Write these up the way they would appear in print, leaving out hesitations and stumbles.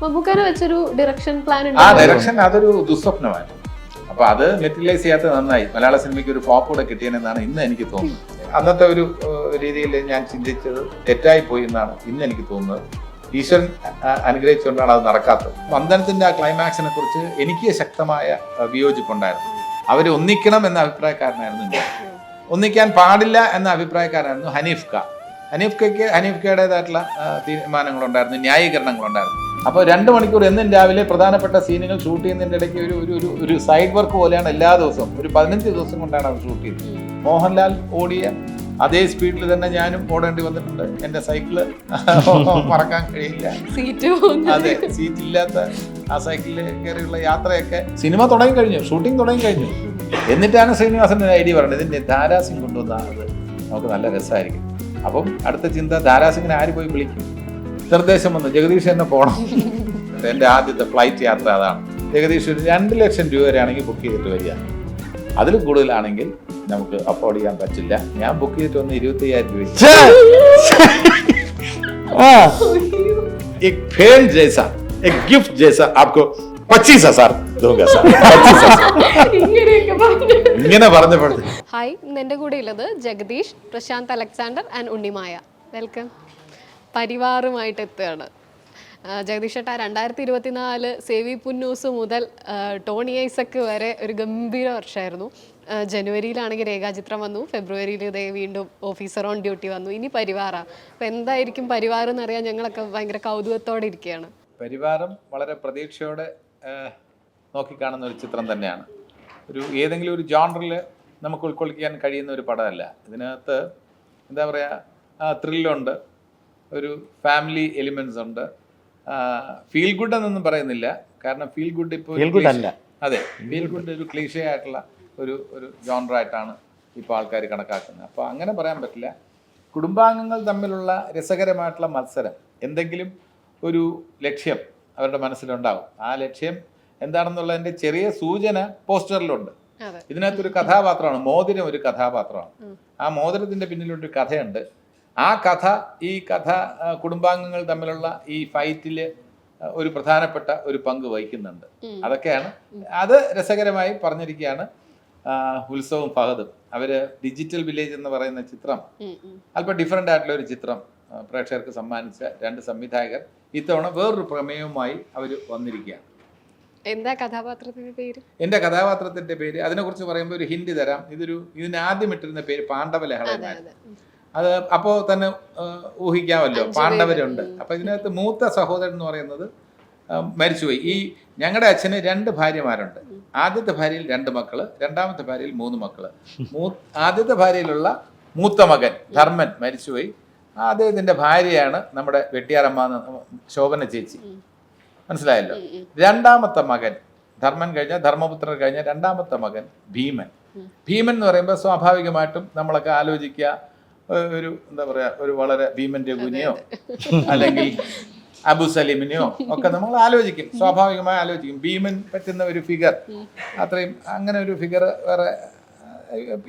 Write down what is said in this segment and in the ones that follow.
മമ്മൂക്കാനെ വെച്ചൊരു direction plan ആ direction അതൊരു ദുസ്വപ്നമായിരുന്നു. അപ്പൊ അത് മെറ്റീരിയലൈസ് ചെയ്യാത്ത നന്നായി. മലയാള സിനിമയ്ക്ക് ഒരു ഫ്ലോപ്പ് കൂടെ കിട്ടിയെന്നാണ് ഇന്ന് എനിക്ക് തോന്നുന്നത്. അന്നത്തെ ഒരു രീതിയിൽ ഞാൻ ചിന്തിച്ചത് തെറ്റായി പോയി എന്നാണ് ഇന്ന് എനിക്ക് തോന്നുന്നത്. ഈശ്വരൻ അനുഗ്രഹിച്ചുകൊണ്ടാണ് അത് നടക്കാത്തത്. വന്ദനത്തിന്റെ ആ ക്ലൈമാക്സിനെ കുറിച്ച് എനിക്ക് ശക്തമായ വിയോജിപ്പുണ്ടായിരുന്നു. അവർ ഒന്നിക്കണം എന്ന അഭിപ്രായക്കാരനായിരുന്നു ഞാൻ. ഒന്നിക്കാൻ പാടില്ല എന്ന അഭിപ്രായക്കാരനായിരുന്നു ഹനീഫ്ക്കയുടേതായിട്ടുള്ള തീരുമാനങ്ങളുണ്ടായിരുന്നു, ന്യായീകരണങ്ങളുണ്ടായിരുന്നു. അപ്പോൾ 2 മണിക്കൂർ എന്നും രാവിലെ പ്രധാനപ്പെട്ട സീനുകൾ ഷൂട്ട് ചെയ്യുന്നതിൻ്റെ ഇടയ്ക്ക് ഒരു സൈഡ് വർക്ക് പോലെയാണ് എല്ലാ ദിവസവും. ഒരു 15 ദിവസം കൊണ്ടാണ് അത് ഷൂട്ട് ചെയ്തത്. മോഹൻലാൽ ഓടിയ അതേ സ്പീഡിൽ തന്നെ ഞാനും ഓടേണ്ടി വന്നിട്ടുണ്ട്. എൻ്റെ സൈക്കിള് മറക്കാൻ കഴിയില്ല. അതെ, സീറ്റില്ലാത്ത ആ സൈക്കിളിൽ കയറിയുള്ള യാത്രയൊക്കെ. സിനിമ തുടങ്ങി കഴിഞ്ഞു, ഷൂട്ടിംഗ് തുടങ്ങി കഴിഞ്ഞു. എന്നിട്ടാണ് ശ്രീനിവാസൻ്റെ ഐഡിയ പറഞ്ഞത്, ഇതിൻ്റെ ധാരാസിംഗ് കൊണ്ടുവന്നത് നമുക്ക് നല്ല രസമായിരിക്കും. അപ്പം അടുത്ത ചിന്ത, ധാരാസിംഗിനെ ആര് പോയി വിളിക്കും? നിർദ്ദേശം വന്നു, ജഗദീഷ് തന്നെ പോകണം. എൻ്റെ ആദ്യത്തെ ഫ്ലൈറ്റ് യാത്ര അതാണ്. ജഗദീഷ് ഒരു 2 ലക്ഷം രൂപ വരെയാണെങ്കിൽ ബുക്ക് ചെയ്തിട്ട് വരിക. അതിൽ കൂടുതലാണെങ്കിൽ നമുക്ക് അഫോർഡ് ചെയ്യാൻ പറ്റില്ല. ഞാൻ ബുക്ക് ചെയ്തിട്ട് വന്ന് 25,000 രൂപ. एक फेन जैसा, एक गिफ्ट जैसा आपको 25,000 दूंगा सर. ഇങ്ങനെ പറഞ്ഞപ്പെടുത്തി. ഹായ്, എൻ്റെ കൂടെ ഉള്ളത് Jagadish, Prashanth Alexander and Unnimaya. Welcome. പരിവാറുമായിട്ട് എത്തുകയാണ് ജഗദീഷ് ചേട്ടാ. 2024 സേവി പുന്നൂസ് മുതൽ ടോണി ഐസക്ക് വരെ ഒരു ഗംഭീര വർഷമായിരുന്നു. ജനുവരിയിലാണെങ്കിൽ രേഖാചിത്രം വന്നു, ഫെബ്രുവരിയിൽ ഇതേ വീണ്ടും ഓഫീസർ ഓൺ ഡ്യൂട്ടി വന്നു, ഇനി പരിവാറാ. അപ്പോൾ എന്തായിരിക്കും പരിവാർ എന്നറിയാൻ ഞങ്ങളൊക്കെ ഭയങ്കര കൗതുകത്തോടെ ഇരിക്കുകയാണ്. പരിവാരം വളരെ പ്രതീക്ഷയോടെ നോക്കിക്കാണുന്ന ഒരു ചിത്രം തന്നെയാണ്. ഏതെങ്കിലും ഒരു ജോണറിൽ നമുക്ക് ഉൾക്കൊള്ളിക്കാൻ കഴിയുന്ന ഒരു പടമല്ല. ഇതിനകത്ത് എന്താ പറയുക, ത്രില്ലുണ്ട്, ഒരു ഫാമിലി എലിമെൻസ് ഉണ്ട്. ഫീൽ ഗുഡ് എന്നൊന്നും പറയുന്നില്ല, കാരണം ഫീൽ ഗുഡ് ഇപ്പോൾ അതെ, ഫീൽ ഗുഡ് ഒരു ക്ലീഷേ ആയിട്ടുള്ള ഒരു ജോണറായിട്ടാണ് ഇപ്പോൾ ആൾക്കാർ കണക്കാക്കുന്നത്. അപ്പോൾ അങ്ങനെ പറയാൻ പറ്റില്ല. കുടുംബാംഗങ്ങൾ തമ്മിലുള്ള രസകരമായിട്ടുള്ള മത്സരം, എന്തെങ്കിലും ഒരു ലക്ഷ്യം അവരുടെ മനസ്സിലുണ്ടാവും. ആ ലക്ഷ്യം എന്താണെന്നുള്ളതിൻ്റെ ചെറിയ സൂചന പോസ്റ്ററിലുണ്ട്. ഇതിനകത്തൊരു കഥാപാത്രമാണ് മോതിരം, ഒരു കഥാപാത്രമാണ്. ആ മോതിരത്തിൻ്റെ പിന്നിലൊരു കഥയുണ്ട്. ആ കഥ കുടുംബാംഗങ്ങൾ തമ്മിലുള്ള ഈ ഫൈറ്റിൽ ഒരു പ്രധാനപ്പെട്ട ഒരു പങ്ക് വഹിക്കുന്നുണ്ട്. അതൊക്കെയാണ് അത് രസകരമായി പറഞ്ഞിരിക്കുകയാണ്. ഉത്സവും ഫഹദും അവര് ഡിജിറ്റൽ വില്ലേജ് എന്ന് പറയുന്ന ചിത്രം, അല്പം ഡിഫറെൻ്റ് ആയിട്ടുള്ള ഒരു ചിത്രം പ്രേക്ഷകർക്ക് സമ്മാനിച്ച 2 സംവിധായകർ ഇത്തവണ വേറൊരു പ്രമേയവുമായി അവർ വന്നിരിക്കുകയാണ്. എന്താ കഥാപാത്രത്തിന്റെ പേര്? എൻ്റെ കഥാപാത്രത്തിന്റെ പേര് അതിനെക്കുറിച്ച് പറയുമ്പോൾ ഒരു ഹിന്റ് തരാം. ഇതിന് ആദ്യം ഇട്ടിരുന്ന പേര് പാണ്ഡവലഹളമായിരുന്നു. അത് അപ്പോൾ തന്നെ ഊഹിക്കാമല്ലോ, പാണ്ഡവരുണ്ട്. അപ്പോൾ ഇതിനകത്ത് മൂത്ത സഹോദരൻ എന്ന് പറയുന്നത് മരിച്ചുപോയി. ഈ ഞങ്ങളുടെ അച്ഛന് 2 ഭാര്യമാരുണ്ട്. ആദ്യത്തെ ഭാര്യയിൽ 2 മക്കള്, രണ്ടാമത്തെ ഭാര്യയിൽ 3 മക്കള്. ആദ്യത്തെ ഭാര്യയിലുള്ള മൂത്ത മകൻ ധർമ്മൻ മരിച്ചുപോയി. അദ്ദേഹത്തിൻ്റെ ഭാര്യയാണ് നമ്മുടെ വെട്ടിയാറമ്മ ശോഭന ചേച്ചി. മനസ്സിലായല്ലോ. രണ്ടാമത്തെ മകൻ ധർമ്മൻ കഴിഞ്ഞ, ധർമ്മപുത്രൻ കഴിഞ്ഞ രണ്ടാമത്തെ മകൻ ഭീമൻ. ഭീമൻ എന്ന് പറയുമ്പോൾ സ്വാഭാവികമായിട്ടും നമ്മളൊക്കെ ആലോചിക്കുക എന്താ പറയുക, ഒരു വളരെ ഭീമൻ രഘുവിനെയോ അല്ലെങ്കിൽ അബു സലീമിനെയോ ഒക്കെ നമ്മൾ ആലോചിക്കും, സ്വാഭാവികമായി ആലോചിക്കും. ഭീമൻ പറ്റുന്ന ഒരു ഫിഗർ, അത്രയും അങ്ങനെ ഒരു ഫിഗർ വേറെ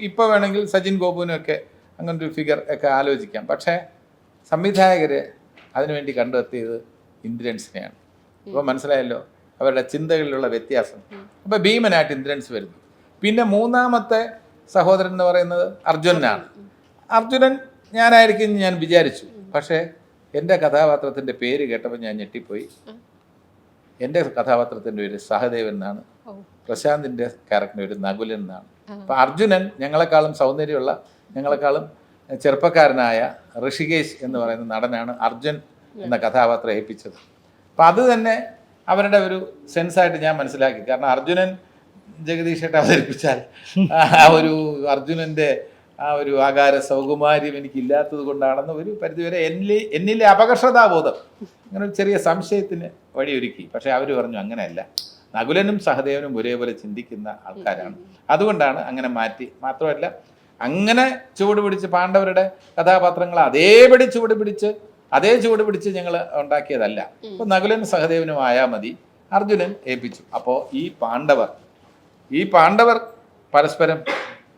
ഇപ്പോൾ വേണമെങ്കിൽ സച്ചിൻ ഗോപുവിനൊക്കെ അങ്ങനെ ഒരു ഫിഗർ ഒക്കെ ആലോചിക്കാം. പക്ഷേ സംവിധായകർ അതിനുവേണ്ടി കണ്ടെത്തിയത് ഇന്ദ്രൻസിനെയാണ്. അപ്പോൾ മനസ്സിലായല്ലോ അവരുടെ ചിന്തകളിലുള്ള വ്യത്യാസം. അപ്പോൾ ഭീമനായിട്ട് ഇന്ദ്രൻസ് വരുന്നു. പിന്നെ മൂന്നാമത്തെ സഹോദരൻ എന്ന് പറയുന്നത് അർജുനനാണ്. അർജുനൻ ഞാനായിരിക്കും ഞാൻ വിചാരിച്ചു. പക്ഷേ എൻ്റെ കഥാപാത്രത്തിൻ്റെ പേര് കേട്ടപ്പോൾ ഞാൻ ഞെട്ടിപ്പോയി. എൻ്റെ കഥാപാത്രത്തിൻ്റെ പേര് സഹദേവൻ എന്നാണ്, പ്രശാന്തിൻ്റെ ക്യാരക്ടറിൻ്റെ പേര് നകുലൻ എന്നാണ്. അപ്പോൾ അർജുനൻ ഞങ്ങളെക്കാളും സൗന്ദര്യമുള്ള, ഞങ്ങളെക്കാളും ചെറുപ്പക്കാരനായ ഋഷികേശ് എന്ന് പറയുന്ന നടനാണ് അർജുൻ എന്ന കഥാപാത്രം ഏൽപ്പിച്ചത്. അപ്പം അത് തന്നെ അവരുടെ ഒരു സെൻസായിട്ട് ഞാൻ മനസ്സിലാക്കി. കാരണം അർജുനൻ ജഗദീഷായിട്ട് അവതരിപ്പിച്ചാൽ ആ ഒരു അർജുനൻ്റെ ആ ഒരു ആകാര സൗകുമാര്യം എനിക്കില്ലാത്തത് കൊണ്ടാണെന്ന് ഒരു പരിധിവരെ എന്നിലെ അപകർഷതാബോധം അങ്ങനെ ഒരു ചെറിയ സംശയത്തിന് വഴിയൊരുക്കി. പക്ഷേ അവർ പറഞ്ഞു അങ്ങനെയല്ല, നകുലനും സഹദേവനും ഒരേപോലെ ചിന്തിക്കുന്ന ആൾക്കാരാണ്, അതുകൊണ്ടാണ് അങ്ങനെ മാറ്റി. മാത്രമല്ല അങ്ങനെ ചുവട് പിടിച്ച് പാണ്ഡവരുടെ കഥാപാത്രങ്ങൾ അതേപടി ചുവട് പിടിച്ച് ഞങ്ങൾ ഉണ്ടാക്കിയതല്ല. അപ്പോൾ നകുലനും സഹദേവനും ആയാൽ മതി, അർജുനൻ ഏൽപ്പിച്ചു. അപ്പോൾ ഈ പാണ്ഡവർ പരസ്പരം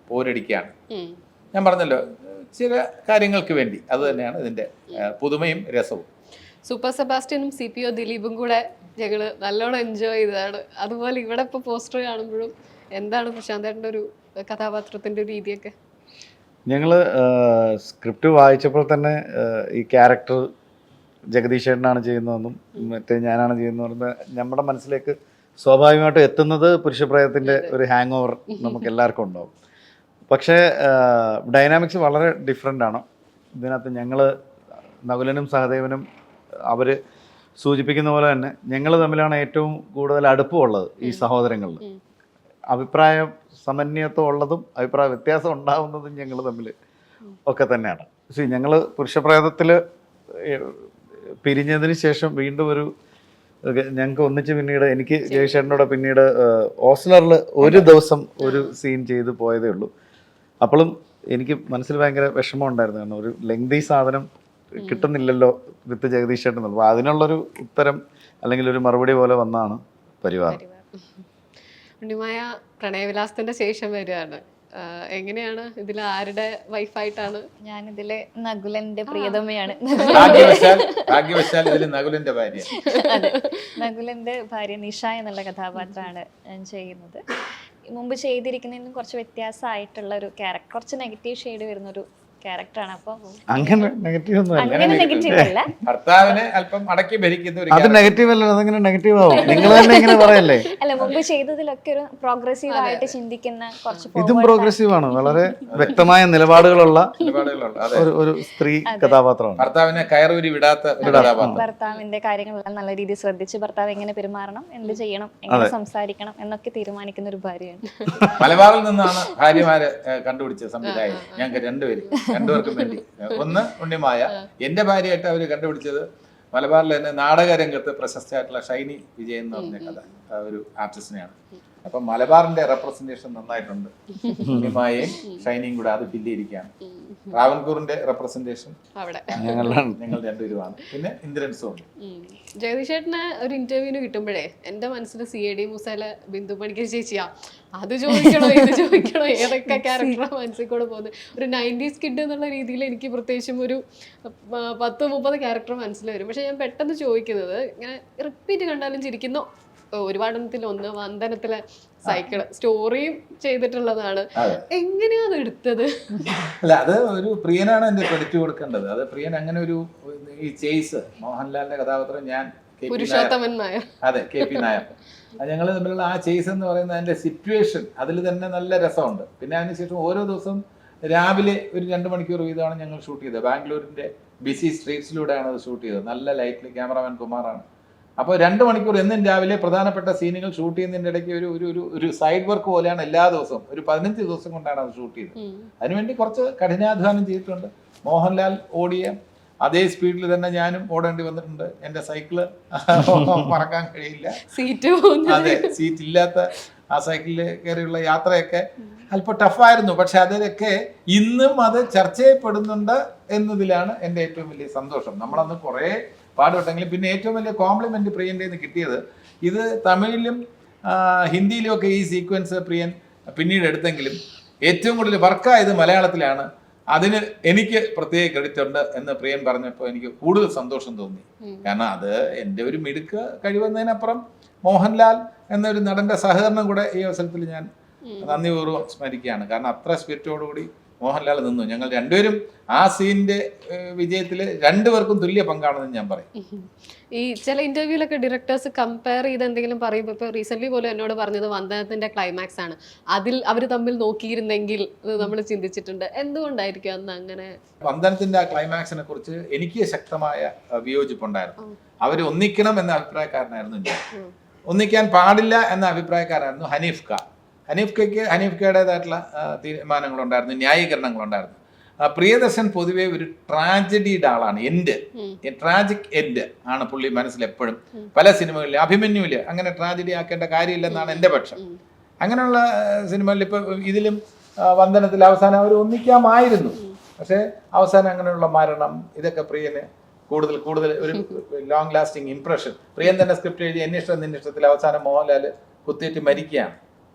പോരടിക്കുകയാണ്. ഞാൻ പറഞ്ഞല്ലോ, ചില കാര്യങ്ങൾക്ക് വേണ്ടി. അത് തന്നെയാണ് ഇതിൻ്റെ പുതുമയും രസവും. സൂപ്പർ സെബാസ്റ്റ്യനും CPO ദിലീപും കൂടെ ഞങ്ങള് നല്ലോണം എൻജോയ് ചെയ്തതാണ്. അതുപോലെ ഇവിടെ ഇപ്പോൾ പോസ്റ്റർ കാണുമ്പോഴും എന്താണ് പ്രശാന്തേട്ടൻ്റെ ഒരു കഥാപാത്രത്തിന്റെ രീതിയൊക്കെ? ഞങ്ങൾ സ്ക്രിപ്റ്റ് വായിച്ചപ്പോൾ തന്നെ ഈ ക്യാരക്ടർ ജഗദീഷ് ചേട്ടനാണ് ചെയ്യുന്നതെന്നും മറ്റേ ഞാനാണ് ചെയ്യുന്നതെന്ന് നമ്മുടെ മനസ്സിലേക്ക് സ്വാഭാവികമായിട്ടും എത്തുന്നത് പുരുഷപ്രയത്തിൻ്റെ ഒരു ഹാങ് ഓവർ നമുക്ക് എല്ലാവർക്കും ഉണ്ടാവും. പക്ഷേ ഡൈനാമിക്സ് വളരെ ഡിഫറെൻ്റ് ആണ്. ഇതിനകത്ത് ഞങ്ങൾ നകുലനും സഹദേവനും അവർ സൂചിപ്പിക്കുന്ന പോലെ തന്നെ ഞങ്ങൾ തമ്മിലാണ് ഏറ്റവും കൂടുതൽ അടുപ്പമുള്ളത് ഈ സഹോദരങ്ങളിൽ. അഭിപ്രായ സമന്വയത്വം ഉള്ളതും അഭിപ്രായ വ്യത്യാസം ഉണ്ടാവുന്നതും ഞങ്ങൾ തമ്മിൽ ഒക്കെ തന്നെയാണ്. പക്ഷേ ഞങ്ങൾ പുരുഷപ്രേതത്തിൽ പിരിഞ്ഞതിന് ശേഷം വീണ്ടും ഞങ്ങൾക്ക് ഒന്നിച്ച് പിന്നീട് എനിക്ക് ജയശേഖരനോട് പിന്നീട് ഓസ്ലറിൽ ഒരു ദിവസം ഒരു സീൻ ചെയ്ത് പോയതേ ഉള്ളൂ. അപ്പോഴും എനിക്ക് മനസ്സിൽ ഭയങ്കര വിഷമം ഉണ്ടായിരുന്നു. കാരണം ഒരു ലെങ്തി സാധനം കിട്ടുന്നില്ലല്ലോ വിത്ത് ജഗദീഷ് ചേട്ടൻ. അപ്പോൾ അതിനുള്ളൊരു ഉത്തരം അല്ലെങ്കിൽ ഒരു മറുപടി പോലെ വന്നാണ് പരിവാർ. ഉണ്ണിമായ പ്രണയവിലാസത്തിന്റെ ശേഷം വരികയാണ്. എങ്ങനെയാണ് ഇതിൽ ആരുടെ വൈഫായിട്ടാണ്? ഞാനിതില് നകുലന്റെ പ്രിയതമയാണ്. ഭാഗ്യവശാൽ ഇതിൽ നകുലന്റെ ഭാര്യ. അതെ, നകുലന്റെ ഭാര്യ നിഷ എന്നുള്ള കഥാപാത്രമാണ് ഞാൻ ചെയ്യുന്നത്. മുമ്പ് ചെയ്തിരിക്കുന്നതിനും കുറച്ച് വ്യത്യാസമായിട്ടുള്ള ഒരു ക്യാരക്ടർ, കുറച്ച് നെഗറ്റീവ് ഷെയ്ഡ് വരുന്ന ഒരു ക്യാരക്ടറാണ്. അപ്പൊ അങ്ങനെ നെഗറ്റീവ് ഒന്നും അങ്ങനെ നെഗറ്റീവ് അല്ല, ഭർത്താവിനെ അല്പം അടക്കി ഭരിക്കുന്ന ഒരു അത് നെഗറ്റീവ് അല്ല. അതങ്ങനെ നെഗറ്റീവ് ആവും? നിങ്ങൾ തന്നെ ഇങ്ങനെ പറയല്ലേ? അല്ല, മുമ്പ് ചെയ്തതിലൊക്കെ ഒരു പ്രോഗ്രസീവ് ആയിട്ട് ചിന്തിക്കുന്ന കുറച്ച് ഇതും പ്രോഗ്രസീവ് ആണ്. വളരെ വ്യക്തമായ നിലപാടുകളുള്ള ഒരു സ്ത്രീ കഥാപാത്രമാണ്. ഭർത്താവിനെ കയറൂരി വിടാത്ത ഒരു കഥാപാത്രം. ഭർത്താവിന്റെ കാര്യങ്ങളെല്ലാം നല്ല രീതിയിൽ ശ്രദ്ധിച്ച് ഭർത്താവ് എങ്ങനെ പെരുമാറണം, എന്ത് ചെയ്യണം, എങ്ങനെ സംസാരിക്കണം എന്നൊക്കെ തീരുമാനിക്കുന്ന ഒരു ഭാര്യയാണ്. മലബാറിൽ നിന്നാണ് ഭാര്യമാരെ കണ്ടുപിടിച്ച സംവിധായകൻ. ഞങ്ങൾക്ക് രണ്ടുപേർക്കും വേണ്ടി. ഒന്ന് ഉണ്ണിമായ, എന്റെ ഭാര്യയായിട്ട് അവര് കണ്ടുപിടിച്ചത് മലബാറിൽ തന്നെ നാടക രംഗത്ത് പ്രശസ്തയായിട്ടുള്ള ഷൈനി വിജയൻ എന്ന് പറഞ്ഞ കഥ ഒരു ആർട്ടിസ്റ്റിനെയാണ്. അപ്പം മലബാറിന്റെ റെപ്രസെന്റേഷൻ നന്നായിട്ടുണ്ട്. ഉണ്ണിമായയും ഷൈനിയും കൂടെ അത് ഫില്ലിയിരിക്കുകയാണ്. ട്രാവൻകൂറിന്റെ റെപ്രസെന്റേഷൻ ഞങ്ങൾ രണ്ടുപേരുമാണ്. പിന്നെ ഇന്ദ്രൻസും ഉണ്ട്. ജഗദീഷ് ചേട്ടന് ഒരു ഇന്റർവ്യൂവിന് കിട്ടുമ്പോഴേ എന്റെ മനസ്സിൽ CID മൂസയിലെ ബിന്ദു പണിക്കർ ചേച്ചിയാ. അത് ചോദിക്കണോ ഇത് ചോദിക്കണോ, ഏതൊക്കെ ക്യാരക്ടറാണ് മനസ്സിൽ കൂടെ പോകുന്നത്. ഒരു 90s കിഡ് എന്നുള്ള രീതിയിൽ എനിക്ക് പ്രത്യേകിച്ചും ഒരു 10-30 ക്യാരക്ടർ മനസ്സിൽ വരും. പക്ഷെ ഞാൻ പെട്ടെന്ന് ചോദിക്കുന്നത്, ഇങ്ങനെ റിപ്പീറ്റ് കണ്ടാലും ചിരിക്കുന്നു. ഒരുപാടെണ്ണത്തിൽ ഒന്ന് വന്ദനത്തിലെ സൈക്കിള് സ്റ്റോറിയും ചെയ്തിട്ടുള്ളതാണ്. എങ്ങനെയാ അത് എടുത്തത്? അല്ല, അത് ഒരു പ്രിയനാണ് എന്റെ ക്രെഡിറ്റ് കൊടുക്കേണ്ടത്. അത് പ്രിയൻ അങ്ങനെ ഒരു ഈ ചേസ് മോഹൻലാലിന്റെ കഥാപാത്രം ഞാൻ പുരുഷോത്തമൻ നായർ. അതെ, KP നായർ. ഞങ്ങൾ തമ്മിലുള്ള ആ ചേസ് എന്ന് പറയുന്ന അതിന്റെ സിറ്റുവേഷൻ അതിൽ തന്നെ നല്ല രസമുണ്ട്. പിന്നെ അതിനുശേഷം ഓരോ ദിവസവും രാവിലെ ഒരു 2 മണിക്കൂർ വീതമാണ് ഞങ്ങൾ ഷൂട്ട് ചെയ്തത്. ബാംഗ്ലൂരിന്റെ ബിസി സ്ട്രീറ്റ്സിലൂടെയാണ് അത് ഷൂട്ട് ചെയ്തത്. നല്ല ലൈറ്റിൽ ക്യാമറാമാൻ കുമാറാണ്. അപ്പോൾ 2 മണിക്കൂർ എന്നും രാവിലെ പ്രധാനപ്പെട്ട സീനുകൾ ഷൂട്ട് ചെയ്യുന്നതിൻ്റെ ഇടയ്ക്ക് ഒരു സൈഡ് വർക്ക് പോലെയാണ് എല്ലാ ദിവസവും. ഒരു 15 ദിവസം കൊണ്ടാണ് അത് ഷൂട്ട് ചെയ്തത്. അതിനുവേണ്ടി കുറച്ച് കഠിനാധ്വാനം ചെയ്തിട്ടുണ്ട്. മോഹൻലാൽ ഓടിയ അതേ സ്പീഡിൽ തന്നെ ഞാനും ഓടേണ്ടി വന്നിട്ടുണ്ട്. എൻ്റെ സൈക്കിള് മറക്കാൻ കഴിയില്ല. അതെ, സീറ്റ് ഇല്ലാത്ത ആ സൈക്കിളിൽ കയറിയുള്ള യാത്രയൊക്കെ അല്പം ടഫായിരുന്നു. പക്ഷെ അതിലൊക്കെ ഇന്നും അത് ചർച്ച ചെയ്യപ്പെടുന്നുണ്ട് എന്നതിലാണ് എൻ്റെ ഏറ്റവും വലിയ സന്തോഷം. നമ്മളന്ന് കുറേ പാടുപെട്ടെങ്കിലും പിന്നെ ഏറ്റവും വലിയ കോംപ്ലിമെന്റ് പ്രിയൻ്റെ നിന്ന് കിട്ടിയത്, ഇത് തമിഴിലും ഹിന്ദിയിലും ഒക്കെ ഈ സീക്വൻസ് പ്രിയൻ പിന്നീട് എടുത്തെങ്കിലും ഏറ്റവും കൂടുതൽ വർക്കായത് മലയാളത്തിലാണ്. അതിന് എനിക്ക് പ്രത്യേക ക്രെഡിറ്റ് ഉണ്ട് എന്ന് പ്രിയൻ പറഞ്ഞപ്പോൾ എനിക്ക് കൂടുതൽ സന്തോഷം തോന്നി. കാരണം അത് എൻ്റെ ഒരു മിടുക്ക് കഴിവെന്നതിനപ്പുറം മോഹൻലാൽ എന്നൊരു നടന്റെ സഹകരണം കൂടെ ഈ അവസരത്തിൽ ഞാൻ നന്ദിപൂർവ്വം സ്മരിക്കുകയാണ്. കാരണം അത്ര സ്പിരിറ്റോടുകൂടി മോഹൻലാൽ നിന്നു. ഞങ്ങൾ രണ്ടുപേരും ആ സീനിന്റെ വിജയത്തിൽ രണ്ടുപേർക്കും തുല്യ പങ്കാണെന്ന് ഞാൻ പറയും. ഈ ചില ഇന്റർവ്യൂലൊക്കെ ഡയറക്ടേഴ്സ് കമ്പയർ ചെയ്ത് എന്തെങ്കിലും പറയുമ്പോൾ ഇപ്പോൾ റീസെന്റ് പോലും എന്നോട് പറഞ്ഞത് വന്ദനത്തിന്റെ ക്ലൈമാക്സ് ആണ്, അതിൽ അവർ തമ്മിൽ നോക്കിയിരുന്നെങ്കിൽ നമ്മൾ ചിന്തിച്ചിട്ടുണ്ട്. എന്തുകൊണ്ടായിരിക്കും അന്ന് അങ്ങനെ? വന്ദനത്തിന്റെ ആ ക്ലൈമാക്സിനെ കുറിച്ച് എനിക്ക് ശക്തമായ വിയോജിപ്പുണ്ടായിരുന്നു. അവർ ഒന്നിക്കണം എന്ന അഭിപ്രായക്കാരനായിരുന്നു ഞാൻ. ഒന്നിക്കാൻ പാടില്ല എന്ന അഭിപ്രായക്കാരായിരുന്നു ഹനീഫ് ഖാൻ. ഹനീഫ് ഖയുടേതായിട്ടുള്ള തീരുമാനങ്ങളുണ്ടായിരുന്നു, ന്യായീകരണങ്ങളുണ്ടായിരുന്നു. പ്രിയദർശൻ പൊതുവെ ഒരു ട്രാജഡിയുടെ ആളാണ്. ട്രാജിക് എൻഡ് ആണ് പുള്ളി മനസ്സിലെപ്പോഴും. പല സിനിമകളിലും അഭിമന്യുവില് അങ്ങനെ ട്രാജഡി ആക്കേണ്ട കാര്യമില്ലെന്നാണ് എൻ്റെ പക്ഷം. അങ്ങനെയുള്ള സിനിമകളിൽ ഇപ്പൊ ഇതിലും വന്ദനത്തിൽ അവസാനം അവർ ഒന്നിക്കാമായിരുന്നു. പക്ഷെ അവസാനം അങ്ങനെയുള്ള മരണം ഇതൊക്കെ പ്രിയന് കൂടുതൽ ഒരു ലോങ് ലാസ്റ്റിംഗ് ഇംപ്രഷൻ. പ്രിയൻ തന്നെ സ്ക്രിപ്റ്റ് എഴുതി എന്നിഷ്ടം നിന്നിഷ്ടത്തിൽ അവസാനം മോഹൻലാൽ കുത്തിയിട്ട് മരിക്കുകയാണ്.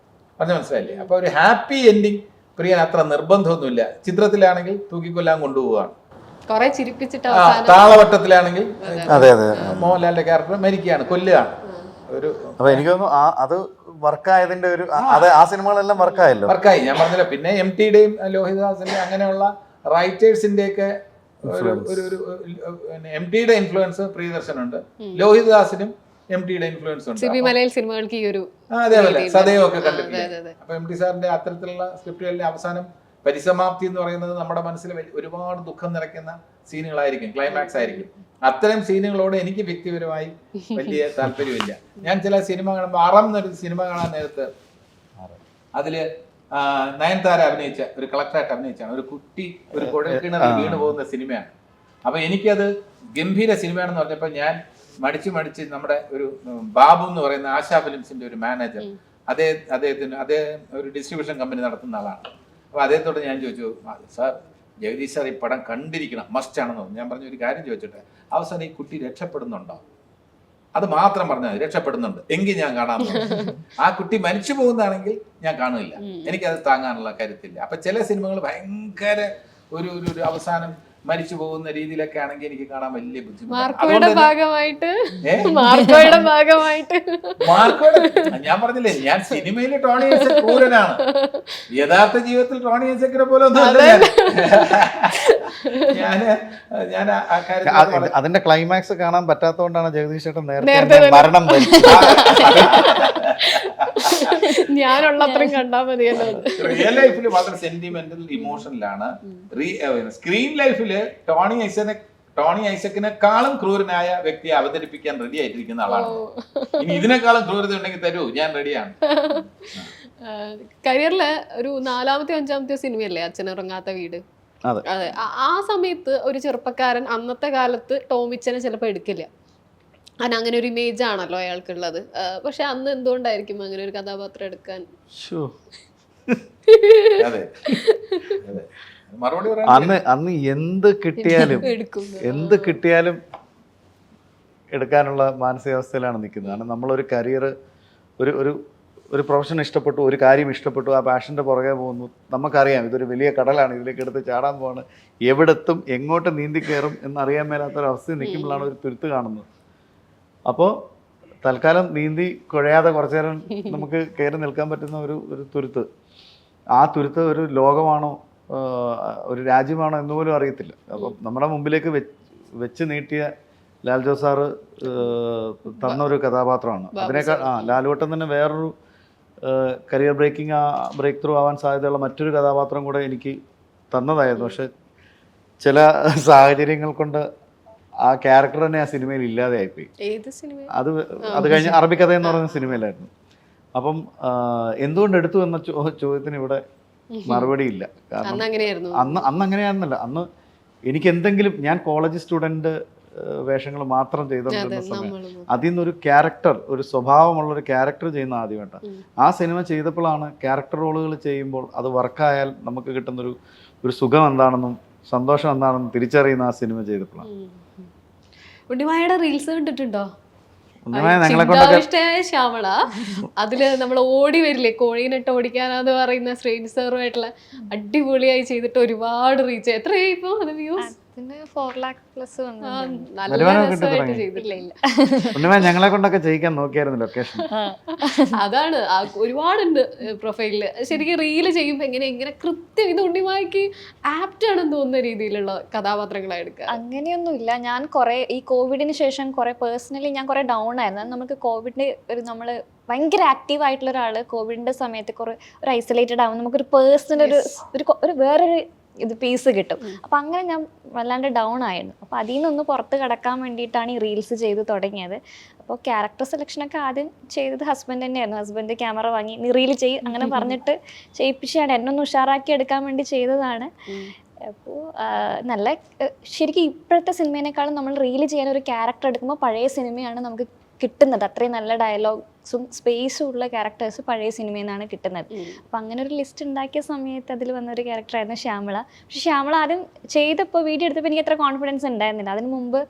പറഞ്ഞ മനസ്സിലായില്ലേ? അപ്പൊ ഒരു ഹാപ്പി എൻഡിങ് പ്രിയൻ അത്ര നിർബന്ധമൊന്നുമില്ല. ചിത്രത്തിലാണെങ്കിൽ തൂക്കിക്കൊല്ലാൻ കൊണ്ടുപോവുകയാണ്, താളവട്ടത്തിലാണെങ്കിൽ മോഹൻലാലിന്റെ ക്യാരക്ടർ മരിക്കുകയാണ്, കൊല്ലുകയാണ്. ഒരു അപ്പൊ എനിക്ക് തോന്നുന്നു അത് വർക്കായതിന്റെ ഒരു അത് ആ സിനിമകളെല്ലാം വർക്കായല്ലോ. വർക്കായി. ഞാൻ പറഞ്ഞില്ല, പിന്നെ MTയുടെയും ലോഹിതദാസിന്റെയും അങ്ങനെയുള്ള റൈറ്റേഴ്സിന്റെ ഒക്കെ ഒരു MTയുടെ ഇൻഫ്ലുവൻസ് പ്രിയദർശനുണ്ട്, ലോഹിതദാസിനും MTയുടെ ഇൻഫ്ലുവൻസ് ഉണ്ട്. സിബി മലയിൽ സിനിമകൾക്ക് ഈ ഒരു അതേപോലെ സദയം ഒക്കെ കണ്ടിട്ടില്ല. അപ്പൊ MT സാറിന്റെ അത്തരത്തിലുള്ള സ്ക്രിപ്റ്റുകളിലെ അവസാനം പരിസമാപ്തി എന്ന് പറയുന്നത് നമ്മുടെ മനസ്സിൽ ഒരുപാട് ദുഃഖം നിറയ്ക്കുന്ന സീനുകളായിരിക്കും, ക്ലൈമാക്സ് ആയിരിക്കും. അത്തരം സീനുകളോട് എനിക്ക് വ്യക്തിപരമായി വലിയ താല്പര്യമില്ല. ഞാൻ ചില സിനിമ കാണുമ്പോൾ അറം എന്നൊരു സിനിമ കാണാൻ നേരത്ത് അതില് നയൻതാര അഭിനയിച്ച ഒരു കളക്ടറായിട്ട് അഭിനയിച്ചാണ്. ഒരു കുട്ടി ഒരു കുഴൽക്കിണറിൽ വീണു പോകുന്ന സിനിമയാണ്. അപ്പൊ എനിക്കത് ഗംഭീര സിനിമയാണെന്ന് പറഞ്ഞപ്പോൾ ഞാൻ മടിച്ച് നമ്മുടെ ഒരു ബാബു എന്ന് പറയുന്ന ആശാ ഫിലിംസിന്റെ ഒരു മാനേജർ, അദ്ദേഹം ഒരു ഡിസ്ട്രിബ്യൂഷൻ കമ്പനി നടത്തുന്ന ആളാണ്. അപ്പൊ അദ്ദേഹത്തോട് ഞാൻ ചോദിച്ചു, സാർ ജഗദീഷ് സാർ ഈ പടം കണ്ടിരിക്കണം, മസ്റ്റ് ആണെന്ന് പറഞ്ഞു. ഞാൻ പറഞ്ഞു, ഒരു കാര്യം ചോദിച്ചിട്ട്, അവസാനം ഈ കുട്ടി രക്ഷപ്പെടുന്നുണ്ടോ? അത് മാത്രം പറഞ്ഞാൽ മതി. രക്ഷപ്പെടുന്നുണ്ട് എങ്കിൽ ഞാൻ കാണാൻ. ആ കുട്ടി മരിച്ചു പോകുന്നതാണെങ്കിൽ ഞാൻ കാണില്ല, എനിക്കത് താങ്ങാനുള്ള കരുത്തില്ല. അപ്പൊ ചില സിനിമകൾ ഭയങ്കര ഒരു അവസാനം മരിച്ചു പോകുന്ന രീതിയിലൊക്കെ ആണെങ്കിൽ എനിക്ക് കാണാൻ വലിയ മാർക്കോയുടെ ഭാഗമായിട്ട് ഞാൻ പറഞ്ഞില്ലേ, ഞാൻ സിനിമയിൽ ടോണി ഐസക് ക്രൂരനാണ്, യഥാർത്ഥ ജീവിതത്തിൽ ടോണി ഐസക്കിനെ പോലെ ഒന്നും അല്ല ഞാൻ ആ കാര്യത്തിൽ. അതിന്റെ ക്ലൈമാക്സ് കാണാൻ പറ്റാത്തതുകൊണ്ടാണ് ജഗദീഷ് ചേട്ടൻ നേരത്തെ മരണം ഞാനുള്ളത്രയും കണ്ടാൽ മതിയല്ലോ. റിയൽ ലൈഫിൽ വളരെ സെന്റിമെന്റൽ ഇമോഷണലാണ്. സ്ക്രീൻ ലൈഫില് ടോണി ഐസക്കിനെക്കാളും ക്രൂരനായ വ്യക്തിയെ അവതരിപ്പിക്കാൻ റെഡി ആയിട്ടിരിക്കുന്ന ആളാണ്. ഇനി ഇതിനേക്കാളും ക്രൂരത ഉണ്ടെങ്കിൽ തരൂ, ഞാൻ റെഡിയാണ്. കരിയറിലെ ഒരു 4-ാമത്തെ 5-ാമത്തെ സിനിമയല്ലേ അച്ഛനുറങ്ങാത്ത വീട്? അതെ. ആ സമയത്ത് ഒരു ചെറുപ്പക്കാരൻ അന്നത്തെ കാലത്ത് ടോമിച്ചനെ ചിലപ്പോൾ എടുക്കില്ല, കാരണം അങ്ങനെ ഒരു ഇമേജ് ആണല്ലോ അയാൾക്കുള്ളത്. പക്ഷെ അന്ന് എന്തുകൊണ്ടായിരിക്കും അങ്ങനെ ഒരു കഥാപാത്രം എടുക്കാൻ? അന്ന് എന്ത് കിട്ടിയാലും എടുക്കാനുള്ള മാനസികാവസ്ഥയിലാണ് നിൽക്കുന്നത്. കാരണം നമ്മളൊരു കരിയർ, ഒരു പ്രൊഫഷൻ ഇഷ്ടപ്പെട്ടു, ഒരു കാര്യം ഇഷ്ടപ്പെട്ടു, ആ പാഷൻ്റെ പുറകെ പോകുന്നു. നമുക്കറിയാം ഇതൊരു വലിയ കടലാണ്, ഇതിലേക്ക് എടുത്ത് ചാടാൻ പോവാണ്, എവിടെത്തും എങ്ങോട്ട് നീന്തി കയറും എന്നറിയാൻ മേലാത്തൊരവസ്ഥയിൽ നിൽക്കുമ്പോഴാണ് ഒരു തുരുത്ത് കാണുന്നത്. അപ്പോൾ തൽക്കാലം നീന്തി കുഴയാതെ കുറച്ചു നേരം നമുക്ക് കയറി നിൽക്കാൻ പറ്റുന്ന ഒരു തുരുത്ത്, ആ തുരുത്ത് ഒരു ലോകമാണോ ഒരു രാജ്യമാണോ എന്ന് പോലും അറിയത്തില്ല. അപ്പം നമ്മുടെ മുമ്പിലേക്ക് വെച്ച് നീട്ടിയ ലാൽ ജോസ് സാറ് തന്നൊരു കഥാപാത്രമാണ്. അതിനേക്കാൾ ലാലുവട്ടം തന്നെ വേറൊരു കരിയർ ബ്രേക്ക് ത്രൂ ആവാൻ സാധ്യതയുള്ള മറ്റൊരു കഥാപാത്രം കൂടെ എനിക്ക് തന്നതായിരുന്നു. പക്ഷെ ചില സാഹചര്യങ്ങൾ കൊണ്ട് ആ ക്യാരക്ടർ തന്നെ ആ സിനിമയിൽ ഇല്ലാതെ ആയിപ്പോയി. അത് കഴിഞ്ഞ് അറബിക്കഥ എന്ന് പറയുന്ന സിനിമയിലായിരുന്നു. അപ്പം എന്തുകൊണ്ട് എടുത്തു എന്ന ചോദ്യത്തിന് ഇവിടെ മറുപടി ഇല്ല. കാരണം അന്ന് അങ്ങനെയായിരുന്നല്ല. അന്ന് എനിക്ക് എന്തെങ്കിലും, ഞാൻ കോളേജ് സ്റ്റുഡൻറ് വേഷങ്ങൾ മാത്രം ചെയ്തുകൊണ്ടിരുന്ന സമയം അതിൽ നിന്നൊരു ക്യാരക്ടർ, ഒരു സ്വഭാവമുള്ളൊരു ക്യാരക്ടർ ചെയ്യുന്ന ആദ്യമായിട്ടാണ്. ആ സിനിമ ചെയ്തപ്പോഴാണ് ക്യാരക്ടർ റോളുകൾ ചെയ്യുമ്പോൾ അത് വർക്കായാൽ നമുക്ക് കിട്ടുന്നൊരു സുഖം എന്താണെന്നും സന്തോഷം എന്താണെന്നും തിരിച്ചറിയുന്ന ആ സിനിമ ചെയ്തപ്പോഴാണ്. ഉണ്ണിമായയുടെ റീൽസ് കണ്ടിട്ടുണ്ടോ? ശ്യാമള അതില് നമ്മൾ ഓടി വരില്ലേ, കോഴീനിട്ട് ഓടിക്കാനാന്ന് പറയുന്ന ശ്രീനി സാറുമായിട്ടുള്ള അടിപൊളിയായി ചെയ്തിട്ട് ഒരുപാട് റീച്ച്. എത്രയായി ഇപ്പൊ അത് വ്യൂസ്? 4 lakh പ്ലസ് ഞങ്ങളെ കൊണ്ടൊക്കെ ചെയ്യിക്കാൻ നോക്കിയായിരുന്നു ലൊക്കേഷൻ. അതാണ് ഒരുപാടുണ്ട് പ്രൊഫൈലില്. ശരിക്കും റീല് ചെയ്യുമ്പോ എങ്ങനെ കൃത്യം ഇത് ഉണ്ണിമായ്ക്ക് ആപ്റ്റ് ആണെന്ന് തോന്നുന്ന രീതിയിലുള്ള കഥാപാത്രങ്ങളായി എടുക്കുക. അങ്ങനെയൊന്നുമില്ല. ഞാൻ ഈ കോവിഡിന് ശേഷം പേഴ്സണലി ഞാൻ ഡൗൺ ആയിരുന്നു. നമുക്ക് കോവിഡിന്റെ നമ്മള് ഭയങ്കര ആക്റ്റീവ് ആയിട്ടുള്ള ഒരാള് കോവിഡിന്റെ സമയത്ത് ഒരു ഐസൊലേറ്റഡ് ആവും, നമുക്കൊരു പേഴ്സണൽ ഒരു വേറൊരു പീസ് കിട്ടും. അപ്പം അങ്ങനെ ഞാൻ വല്ലാണ്ട് ഡൗൺ ആയിരുന്നു. അപ്പോൾ അതിൽ നിന്നൊന്ന് പുറത്ത് കടക്കാൻ വേണ്ടിയിട്ടാണ് ഈ റീൽസ് ചെയ്ത് തുടങ്ങിയത്. അപ്പോൾ ക്യാരക്ടർ സെലക്ഷനൊക്കെ ആദ്യം ചെയ്തത് ഹസ്ബൻഡ് തന്നെയായിരുന്നു. ഹസ്ബൻഡ് ക്യാമറ വാങ്ങി നീ റീൽ അങ്ങനെ പറഞ്ഞിട്ട് ചെയ്യിപ്പിച്ചാണ്, എന്നൊന്ന് ഉഷാറാക്കി എടുക്കാൻ വേണ്ടി ചെയ്തതാണ്. അപ്പോൾ ശരിക്കും ഇപ്പോഴത്തെ സിനിമേനേക്കാളും നമ്മൾ റീൽ ചെയ്യാൻ ഒരു ക്യാരക്ടർ എടുക്കുമ്പോൾ പഴയ സിനിമയാണ് നമുക്ക് കിട്ടുന്നത്. അത്രയും നല്ല ഡയലോഗ്സും സ്പേസും ഉള്ള ക്യാരക്ടേഴ്സ് പഴയ സിനിമയിൽ നിന്നാണ് കിട്ടുന്നത്. അപ്പം അങ്ങനെ ഒരു ലിസ്റ്റ് ഉണ്ടാക്കിയ സമയത്ത് അതിൽ വന്നൊരു ക്യാരക്ടറായിരുന്നു ശ്യാമള. പക്ഷെ ശ്യാമള ആദ്യം ചെയ്തപ്പോൾ വീഡിയോ എടുത്തപ്പോൾ എനിക്ക് അത്ര കോൺഫിഡൻസ് ഉണ്ടായിരുന്നില്ല. അതിന് മുമ്പ്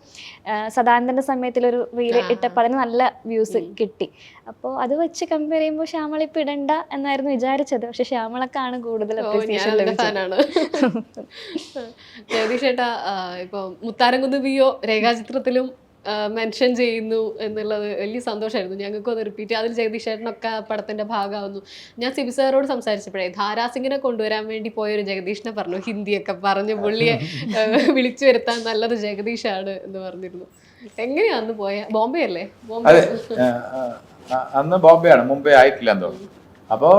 സദാനന്ദൻ്റെ സമയത്തിലൊരു റീൽ ഇട്ടപ്പോൾ അതിന് നല്ല വ്യൂസ് കിട്ടി. അപ്പോൾ അത് വെച്ച് കമ്പയർ ചെയ്യുമ്പോൾ ശ്യാമള ഇപ്പം ഇടണ്ട എന്നായിരുന്നു വിചാരിച്ചത്. പക്ഷെ ശ്യാമളക്കാണ് കൂടുതൽ അപ്രീസിയേഷൻ ലഭിച്ചത്. ജഗദീഷ് ചേട്ടാ, ഇപ്പൊ മുത്താരംകുന്ന് ബിയോ രേഖാചിത്രത്തിലും മെൻഷൻ ചെയ്യുന്നു എന്നുള്ളത് വലിയ സന്തോഷമായിരുന്നു. ഞങ്ങൾക്കും അത് റിപ്പീറ്റ് അതിൽ ജഗദീഷ് ചേട്ടനൊക്കെ ആ പടത്തിന്റെ ഭാഗമാവുന്നു. ഞാൻ സിബി സാറോട് സംസാരിച്ചപ്പോഴേ ധാരാസിംഗിനെ കൊണ്ടുവരാൻ വേണ്ടി പോയൊരു ജഗദീഷിനെ പറഞ്ഞു, ഹിന്ദിയൊക്കെ പറഞ്ഞു പുള്ളിയെ വിളിച്ചു വരുത്താൻ നല്ലത് ജഗദീഷാണ് എന്ന് പറഞ്ഞിരുന്നു. എങ്ങനെയാ അന്ന് പോയ? ബോംബെ അല്ലേ? ബോംബെ. അതെ, അന്ന് ബോംബെ ആണ്, മുംബൈ ആയിട്ടില്ല എന്ന് തോന്നുന്നു. അപ്പോൾ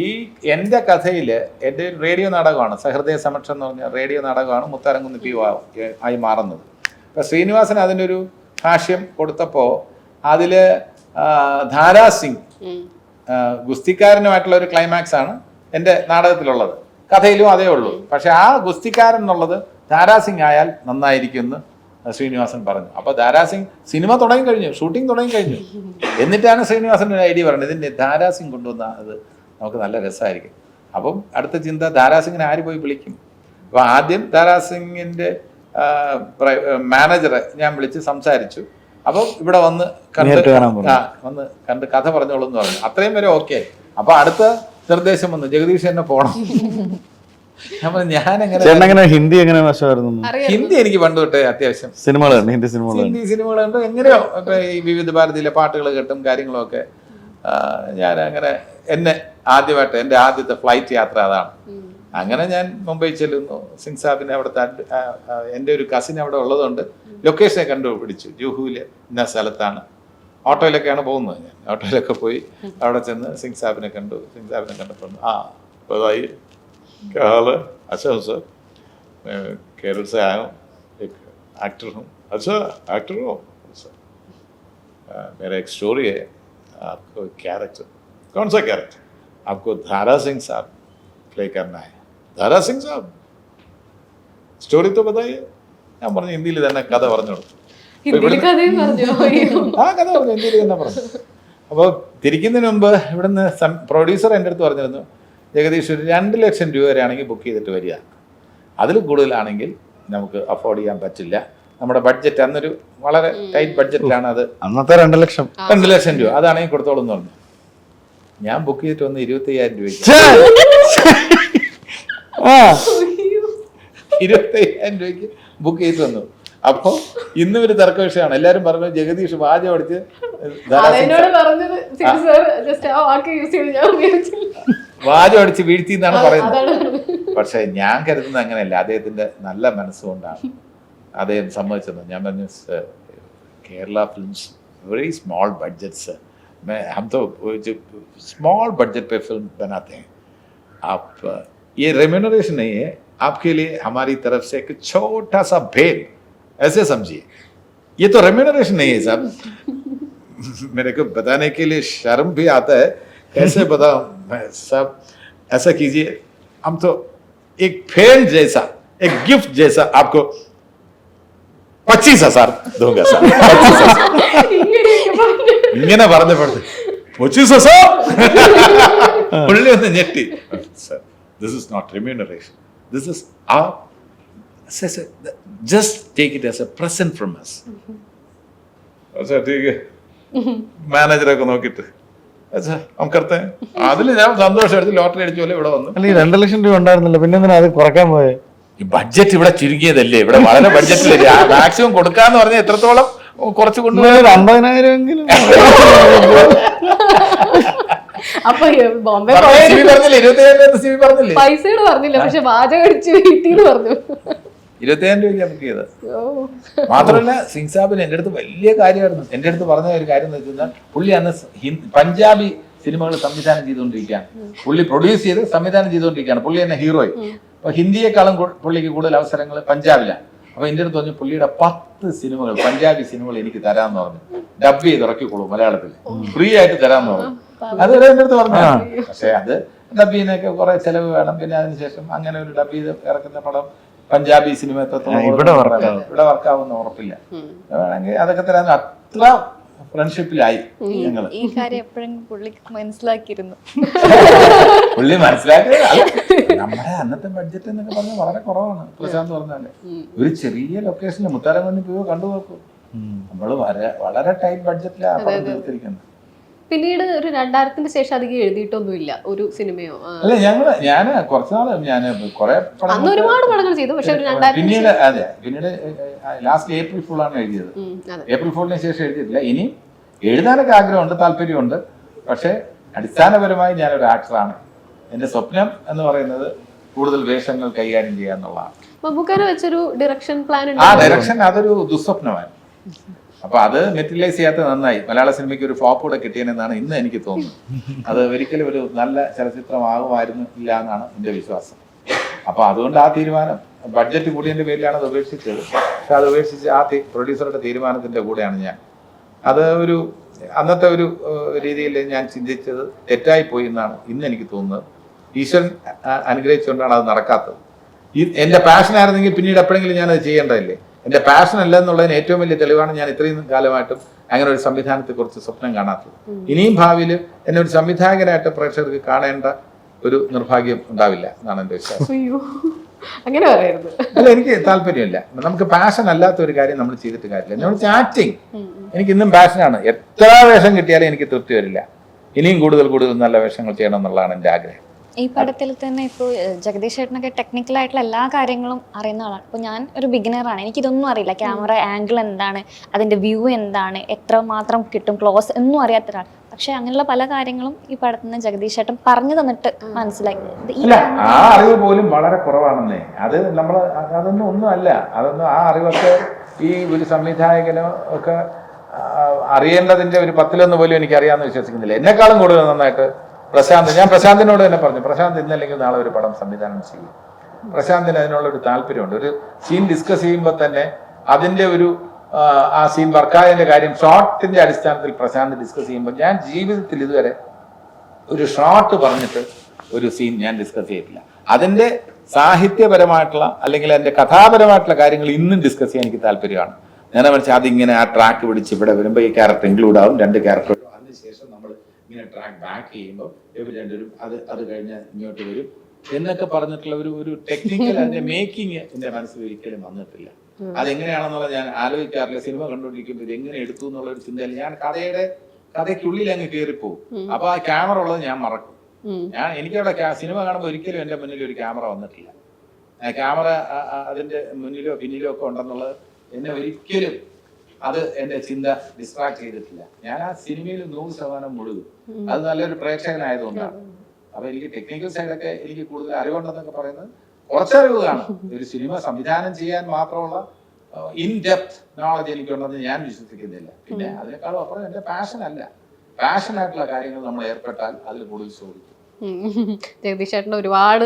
ഈ എൻ്റെ കഥയിൽ എൻ്റെ ഒരു റേഡിയോ നാടകമാണ്, സഹൃദയ സമക്ഷം എന്ന് പറഞ്ഞ റേഡിയോ നാടകമാണ് മുത്താരംകുന്ന് പി ആയി മാറുന്നത്. അപ്പോൾ ശ്രീനിവാസൻ അതിനൊരു ഭാഷ്യം കൊടുത്തപ്പോൾ അതിൽ ധാരാസിംഗ് ഗുസ്തിക്കാരനുമായിട്ടുള്ള ഒരു ക്ലൈമാക്സ് ആണ് എൻ്റെ നാടകത്തിലുള്ളത്. കഥയിലും അതേ ഉള്ളൂ. പക്ഷെ ആ ഗുസ്തിക്കാരൻ എന്നുള്ളത് ധാരാസിംഗ് ആയാൽ നന്നായിരിക്കും എന്ന് ശ്രീനിവാസൻ പറഞ്ഞു. അപ്പോൾ ധാരാസിംഗ് സിനിമ തുടങ്ങി കഴിഞ്ഞു, ഷൂട്ടിംഗ് തുടങ്ങി കഴിഞ്ഞു. എന്നിട്ടാണ് ശ്രീനിവാസൻ ഒരു ഐഡിയ പറഞ്ഞത്, ഇതിൻ്റെ ധാരാസിംഗ് കൊണ്ടുവന്ന അത് നമുക്ക് നല്ല രസമായിരിക്കും. അപ്പം അടുത്ത ചിന്ത, ധാരാസിംഗിനെ ആര് പോയി വിളിക്കും? അപ്പോൾ ആദ്യം ധാരാസിംഗിൻ്റെ മാനേജറെ ഞാൻ വിളിച്ച് സംസാരിച്ചു. അപ്പം ഇവിടെ വന്ന് കണ്ട് കഥ പറഞ്ഞോളൂ എന്ന് പറഞ്ഞു. അത്രയും വരെ ഓക്കെ. അപ്പോൾ അടുത്ത നിർദ്ദേശം വന്നു, ജഗദീഷ് എന്നെ പോകണം. ഞാൻ ഹിന്ദി എങ്ങനെ വശമായിരുന്നു? ഹിന്ദി എനിക്ക് പണ്ട് തൊട്ടേ അത്യാവശ്യം സിനിമകളുണ്ട്, ഹിന്ദി സിനിമകളുണ്ട്. എങ്ങനെയോ ഇപ്പൊ ഈ വിവിധ ഭാരതിയിലെ പാട്ടുകൾ കേട്ടും കാര്യങ്ങളൊക്കെ ഞാൻ അങ്ങനെ എന്നെ ആദ്യമായിട്ട് എൻ്റെ ആദ്യത്തെ ഫ്ലൈറ്റ് യാത്ര അതാണ്. അങ്ങനെ ഞാൻ മുംബൈ ചെല്ലുന്നു. സിംഗ് സാബിനെ അവിടുത്തെ എൻ്റെ ഒരു കസിൻ അവിടെ ഉള്ളതുകൊണ്ട് ലൊക്കേഷനെ കണ്ടുപിടിച്ചു. ജൂഹുവിലെ ഇന്ന സ്ഥലത്താണ്. ഓട്ടോയിലൊക്കെയാണ് പോകുന്നത്. ഞാൻ ഓട്ടോയിലൊക്കെ പോയി അവിടെ ചെന്ന് സിംഗ് സാബിനെ കണ്ടു. സിംഗ് സാബിനെ കണ്ടപ്പോൾ ബതായി क्या हाल है? अच्छा हूँ सर, मैं केरल से आया हूँ, एक एक्टर हूँ। अच्छा एक्टर हो सर? मेरा एक स्टोरी है, आपको कैरेक्टर, कौन सा कैरेक्टर? आपको धारा सिंह साहब प्ले करना है. धारा सिंह साहब, स्टोरी तो बताइए. ഞാൻ പറഞ്ഞു ഹിന്ദിയിൽ തന്നെ കഥ പറഞ്ഞു കൊടുത്തു. ആ കഥ പറഞ്ഞു, ഹിന്ദിയിൽ തന്നെ പറഞ്ഞു. അപ്പോൾ തിരിക്കുന്നതിന് മുമ്പ് ഇവിടുന്ന് പ്രൊഡ്യൂസർ എൻ്റെ അടുത്ത് പറഞ്ഞിരുന്നു, ജഗദീഷ് ഒരു 2 ലക്ഷം രൂപ വരെയാണെങ്കിൽ ബുക്ക് ചെയ്തിട്ട് വരിക, അതിൽ കൂടുതലാണെങ്കിൽ നമുക്ക് അഫോർഡ് ചെയ്യാൻ പറ്റില്ല. നമ്മുടെ ബഡ്ജറ്റ് അന്നൊരു വളരെ ടൈറ്റ് ബഡ്ജറ്റിലാണ് അത്. അന്നത്തെ 2 ലക്ഷം 2 ലക്ഷം രൂപ അതാണെങ്കിൽ കൊടുത്തോളൂ എന്ന് പറഞ്ഞു. ഞാൻ ബുക്ക് ചെയ്തിട്ട് വന്ന് 25,000 രൂപയ്ക്ക് 25,000 രൂപയ്ക്ക് ബുക്ക് ചെയ്തിട്ട് വന്നു. അപ്പോൾ ഇന്നും ഒരു തർക്ക വിഷയമാണ്. എല്ലാവരും പറഞ്ഞു ജഗദീഷ് വാചം അടിച്ച് വാചം അടിച്ച് വീഴ്ത്തി എന്നാണ് പറയുന്നത്. പക്ഷെ ഞാൻ കരുതുന്നത് അങ്ങനെയല്ല. അദ്ദേഹത്തിന്റെ നല്ല മനസ്സുകൊണ്ടാണ് അദ്ദേഹം സമ്മതിച്ചത്. ഞാൻ പറഞ്ഞു Kerala films very small budget से हम तो स्मॉल बजट पे फिल्म बनाते हैं. आप ये रेम्यूनरेशन नहीं है, आपके लिए हमारी तरफ से एक छोटा सा भेद ऐसे समझिए. ये तो रेम्यूनरेशन नहीं है साहब. मेरे को बताने के लिए शर्म भी आता है, कैसे बताऊं मैं सब. ऐसा कीजिए, हम तो एक फेल जैसा, एक गिफ्ट जैसा आपको 25,000 दूंगा सर. 25,000 ഇങ്ങനെ പറഞ്ഞപ്പെടുത്ത് 25,000 പുള്ളി ഒന്ന് ഞെട്ടി. Sir, this is not remuneration, this is our, just take it as a present from us. अच्छा ठीक है. മാനേജറൊക്കെ നോക്കിയിട്ട് അതിൽ ഞാൻ സന്തോഷം എടുത്ത് ലോട്ടറി അടിച്ച പോലെ ഇവിടെ വന്നു. അല്ല, ഈ 2 ലക്ഷം രൂപ ഉണ്ടായിരുന്നില്ല, പിന്നെ എന്തിനാ അത് കുറയ്ക്കാൻ പോയെ? ഈ ബഡ്ജറ്റ് ഇവിടെ ചുരുങ്ങിയതല്ലേ, ഇവിടെ വളരെ ബഡ്ജറ്റിലല്ലേ. മാക്സിമം കൊടുക്കാന്ന് പറഞ്ഞാൽ എത്രത്തോളം കുറച്ച് കൊണ്ടുപോയി 50,000 എങ്കിലും അപ്പൊ ബോംബെ പറഞ്ഞില്ലേ 25,000 പറഞ്ഞില്ലേ? പൈസകൾ പറഞ്ഞില്ല, പക്ഷെ വാചകം അടിച്ച് വീട്ടിന്ന് പറഞ്ഞു. 25,000 രൂപയ്ക്ക് ബുക്ക് ചെയ്തത്. മാത്രമല്ല സിംഗ് സാബിന് എൻ്റെ അടുത്ത് വലിയ കാര്യമായിരുന്നു. എൻ്റെ അടുത്ത് പറഞ്ഞ ഒരു കാര്യം എന്ന് വെച്ചാൽ, പുള്ളി അന്ന് പഞ്ചാബി സിനിമകൾ സംവിധാനം ചെയ്തുകൊണ്ടിരിക്കുകയാണ്. പുള്ളി പ്രൊഡ്യൂസ് ചെയ്ത് സംവിധാനം ചെയ്തുകൊണ്ടിരിക്കുകയാണ്. പുള്ളി തന്നെ ഹീറോയി. അപ്പൊ ഹിന്ദിയെക്കാളും പുള്ളിക്ക് കൂടുതൽ അവസരങ്ങൾ പഞ്ചാബിലാണ്. അപ്പൊ എൻ്റെ അടുത്ത് പറഞ്ഞു, പുള്ളിയുടെ 10 സിനിമകൾ പഞ്ചാബി സിനിമകൾ എനിക്ക് തരാമെന്ന് പറഞ്ഞു. ഡബ് ചെയ്ത് ഇറക്കിക്കോളൂ മലയാളത്തിൽ, ഫ്രീ ആയിട്ട് തരാമെന്ന് പറഞ്ഞു. അത് എൻ്റെ അടുത്ത് പറഞ്ഞു. പക്ഷെ അത് ഡബ് ചെയ്യുന്നതൊക്കെ കുറെ ചെലവ് വേണം. പിന്നെ അതിനുശേഷം അങ്ങനെ ഒരു ഡബ് ചെയ്ത് ഇറക്കുന്ന പടം പഞ്ചാബി സിനിമ ഇവിടെ വർക്കാവുന്ന ഉറപ്പില്ല. വേണമെങ്കിൽ അതൊക്കെ തരാൻ അത്ര ഫ്രണ്ട്ഷിപ്പിലായി ഞങ്ങൾ. ഈ കാര്യം എപ്പോഴും മനസ്സിലാക്കിയിരുന്നു. പുള്ളി മനസ്സിലാക്കിയത് നമ്മുടെ അന്നത്തെ ബഡ്ജറ്റ് എന്നൊക്കെ പറഞ്ഞാൽ വളരെ കുറവാണ്. പ്രശാന്ത് പറഞ്ഞാല് ഒരു ചെറിയ ലൊക്കേഷനിൽ മുത്താരംകുന്ന് പോയോ കണ്ടു നോക്കൂ. നമ്മള് വളരെ ടൈറ്റ് ബഡ്ജറ്റിലാണ് പടം തീർത്തിരിക്കുന്നത്. പിന്നീട് ഒരു 2000-ന് ശേഷം അധികം എഴുതിയിട്ടൊന്നുമില്ല ഒരു സിനിമയോ. അല്ല ഞാൻ കുറച്ചുനാൾ ഞാൻ കുറെ അന്ന് ഒരുപാട് പടങ്ങൾ ചെയ്തു, പക്ഷെ ഒരു 2000 പിന്നീട് പിന്നീട് ലാസ്റ്റ് ഏപ്രിൽ ഫുള്ളാണ് എഴുതിയത്. ഏപ്രിൽ ഫുള്ളിന് ശേഷം എഴുതിയിട്ടില്ല. ഇനി എഴുതാനൊക്കെ ആഗ്രഹമുണ്ട്, താല്പര്യമുണ്ട്. പക്ഷെ അടിസ്ഥാനപരമായി ഞാനൊരു ആക്ടറാണ്. എൻ്റെ സ്വപ്നം എന്ന് പറയുന്നത് കൂടുതൽ വേഷങ്ങൾ കൈകാര്യം ചെയ്യുക എന്നുള്ളതാണ്. മമ്മൂക്കാനെ വെച്ചൊരു ഡയറക്ഷൻ പ്ലാൻ ആ ഡയറക്ഷൻ അതൊരു ദുസ്വപ്നമാണ്. അപ്പൊ അത് മെറ്റീരിയലൈസ് ചെയ്യാത്ത നന്നായി. മലയാള സിനിമയ്ക്ക് ഒരു ഫ്ലോപ്പ് കൂടെ കിട്ടിയെന്നാണ് ഇന്ന് എനിക്ക് തോന്നുന്നത്. അത് ഒരിക്കലും ഒരു നല്ല ചലച്ചിത്രമാകുമായിരുന്നില്ല എന്നാണ് എൻ്റെ വിശ്വാസം. അപ്പൊ അതുകൊണ്ട് ആ തീരുമാനം ബഡ്ജറ്റ് കൂടിയതിന്റെ പേരിലാണ് അത് ഉപേക്ഷിച്ചത്. പക്ഷെ അത് ഉപേക്ഷിച്ച് ആ പ്രൊഡ്യൂസറുടെ തീരുമാനത്തിന്റെ കൂടെയാണ് ഞാൻ. അത് ഒരു അന്നത്തെ ഒരു രീതിയിൽ ഞാൻ ചിന്തിച്ചത് തെറ്റായിപ്പോയി എന്നാണ് ഇന്ന് എനിക്ക് തോന്നുന്നത്. ഈശ്വരൻ അനുഗ്രഹിച്ചുകൊണ്ടാണ് അത് നടക്കാത്തത്. എൻ്റെ പാഷനായിരുന്നെങ്കിൽ പിന്നീട് എപ്പോഴെങ്കിലും ഞാനത് ചെയ്യേണ്ടതല്ലേ. എൻ്റെ പാഷൻ അല്ല എന്നുള്ളതിന് ഏറ്റവും വലിയ തെളിവാണ് ഞാൻ ഇത്രയും കാലമായിട്ടും അങ്ങനെ ഒരു സംവിധാനത്തെക്കുറിച്ച് സ്വപ്നം കാണാത്തത്. ഇനിയും ഭാവിയിൽ എന്നെ ഒരു സംവിധായകനായിട്ട് പ്രേക്ഷകർക്ക് കാണേണ്ട ഒരു നിർഭാഗ്യം ഉണ്ടാവില്ല എന്നാണ് എൻ്റെ വിശ്വാസം. അങ്ങനെ പറയരുത്. അല്ല, എനിക്ക് താല്പര്യമില്ല. നമുക്ക് പാഷൻ അല്ലാത്ത ഒരു കാര്യം നമ്മൾ ചെയ്തിട്ട് കാര്യമില്ല. നമ്മൾ ആക്ടിങ് എനിക്ക് ഇന്നും പാഷനാണ്. എത്ര വേഷം കിട്ടിയാലും എനിക്ക് തൃപ്തി വരില്ല. ഇനിയും കൂടുതൽ നല്ല വേഷങ്ങൾ ചെയ്യണം എന്നുള്ളതാണ് എൻ്റെ ആഗ്രഹം. ഈ പടത്തിൽ തന്നെ ഇപ്പോൾ ജഗദീഷ് ചേട്ടനൊക്കെ ടെക്നിക്കലായിട്ടുള്ള എല്ലാ കാര്യങ്ങളും അറിയുന്ന ആളാണ്. ഇപ്പോൾ ഞാൻ ഒരു ബിഗിനറാണ്, എനിക്കിതൊന്നും അറിയില്ല. ക്യാമറ ആംഗിൾ എന്താണ്, അതിൻ്റെ വ്യൂ എന്താണ്, എത്ര മാത്രം കിട്ടും ക്ലോസ് ഒന്നും അറിയാത്ത ഒരാൾ. പക്ഷെ അങ്ങനെയുള്ള പല കാര്യങ്ങളും ഈ പടത്തിൽ നിന്ന് ജഗദീഷ് ചേട്ടൻ പറഞ്ഞു തന്നിട്ട് മനസ്സിലാക്കി. ആ അറിവ് പോലും വളരെ കുറവാണെന്നേ. അത് നമ്മൾ ഒന്നും അല്ല. അതൊന്നും ആ അറിവൊക്കെ ഈ ഒരു സംവിധായകനോ ഒക്കെ അറിയേണ്ടതിന്റെ ഒരു 10-1 പോലും എനിക്ക് അറിയാമെന്ന് വിശ്വസിക്കുന്നില്ല. എന്നെക്കാളും കൂടുതൽ നന്നായിട്ട് ഞാൻ പ്രശാന്തിനോട് തന്നെ പറഞ്ഞു, പ്രശാന്ത് ഇന്നല്ലെങ്കിൽ നാളെ ഒരു പടം സംവിധാനം ചെയ്യും. പ്രശാന്തിന് അതിനുള്ള ഒരു താല്പര്യമുണ്ട്. ഒരു സീൻ ഡിസ്കസ് ചെയ്യുമ്പോൾ തന്നെ അതിന്റെ ഒരു ആ സീൻ വർക്കായതിന്റെ കാര്യം ഷോർട്ടിന്റെ അടിസ്ഥാനത്തിൽ പ്രശാന്ത് ഡിസ്കസ് ചെയ്യുമ്പോൾ ഞാൻ ജീവിതത്തിൽ ഇതുവരെ ഒരു ഷോർട്ട് പറഞ്ഞിട്ട് ഒരു സീൻ ഞാൻ ഡിസ്കസ് ചെയ്തിട്ടില്ല. അതിന്റെ സാഹിത്യപരമായിട്ടുള്ള അല്ലെങ്കിൽ അതിന്റെ കഥാപരമായിട്ടുള്ള കാര്യങ്ങൾ ഇന്നും ഡിസ്കസ് ചെയ്യാൻ എനിക്ക് താല്പര്യമാണ്. നേരെ മറിച്ച് അതിങ്ങനെ ആ ട്രാക്ക് പിടിച്ച് ഇവിടെ വരുമ്പോൾ ഈ ക്യാരക്ടർ ഇൻക്ലൂഡ് ആവും, 2 ക്യാരക്ടർ. അതിനുശേഷം നമ്മൾ ഇങ്ങനെ ട്രാക്ക് ബാക്ക് ചെയ്യുമ്പോൾ ഇവർ രണ്ടുപേരും അത് കഴിഞ്ഞ് ഇങ്ങോട്ട് വരും എന്നൊക്കെ പറഞ്ഞിട്ടുള്ള ഒരു ടെക്നിക്കൽ അതിന്റെ മേക്കിംഗ് എന്റെ മനസ്സിൽ ഒരിക്കലും വന്നിട്ടില്ല. അതെങ്ങനെയാണെന്നുള്ളത് ഞാൻ ആലോചിക്കാറില്ല. സിനിമ കണ്ടുകൊണ്ടിരിക്കുമ്പോൾ ഇത് എങ്ങനെ എടുത്തു എന്നുള്ള ഒരു ചിന്തയിൽ ഞാൻ കഥയ്ക്കുള്ളിൽ അങ്ങ് കയറിപ്പോവും. അപ്പൊ ആ ക്യാമറ ഉള്ളത് ഞാൻ മറക്കും. എനിക്കവിടെ സിനിമ കാണുമ്പോൾ ഒരിക്കലും എന്റെ മുന്നിൽ ഒരു ക്യാമറ വന്നിട്ടില്ല. ക്യാമറ അതിന്റെ മുന്നിലോ പിന്നിലോ ഒക്കെ ഉണ്ടെന്നുള്ളത് എന്നെ ഒരിക്കലും അത് എന്റെ ചിന്ത ഡിസ്ട്രാക്ട് ചെയ്തിട്ടില്ല. ഞാൻ ആ സിനിമയിൽ 100% മുഴുകും. അത് നല്ലൊരു പ്രേക്ഷകനായതുകൊണ്ടാണ്. അപ്പൊ എനിക്ക് ടെക്നിക്കൽ സൈഡൊക്കെ എനിക്ക് കൂടുതൽ അറിവുണ്ടെന്നൊക്കെ പറയുന്നത് കുറച്ചറിവ് കാണും. ഒരു സിനിമ സംവിധാനം ചെയ്യാൻ മാത്രമുള്ള ഇൻ ഡെപ്ത് നോളജ് എനിക്കുണ്ടെന്ന് ഞാൻ വിശ്വസിക്കുന്നില്ല. പിന്നെ അതിനേക്കാളും അപ്പുറം എന്റെ പാഷൻ അല്ല. പാഷനായിട്ടുള്ള കാര്യങ്ങൾ നമ്മൾ ഏർപ്പെട്ടാൽ അതിൽ കൂടുതൽ ചോദിക്കും. ജഗദീഷ് ചേട്ടൻ്റെ ഒരുപാട്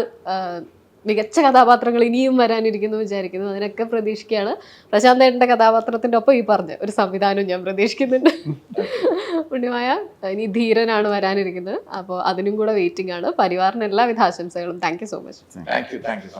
മികച്ച കഥാപാത്രങ്ങൾ ഇനിയും വരാനിരിക്കുന്നു വിചാരിക്കുന്നു. അതിനൊക്കെ പ്രതീക്ഷിക്കുകയാണ്. പ്രശാന്ത് ഏട്ടൻ്റെ കഥാപാത്രത്തിൻ്റെ ഒപ്പം ഈ പറഞ്ഞ ഒരു സംവിധാനവും ഞാൻ പ്രതീക്ഷിക്കുന്നുണ്ട്. ഉണ്ണിമായ ഇനി ധീരനാണ് വരാനിരിക്കുന്നത്. അപ്പോൾ അതിനും കൂടെ വെയിറ്റിംഗ് ആണ്. പരിവാറിന് എല്ലാവിധ ആശംസകളും. Thank you so much. Thank you.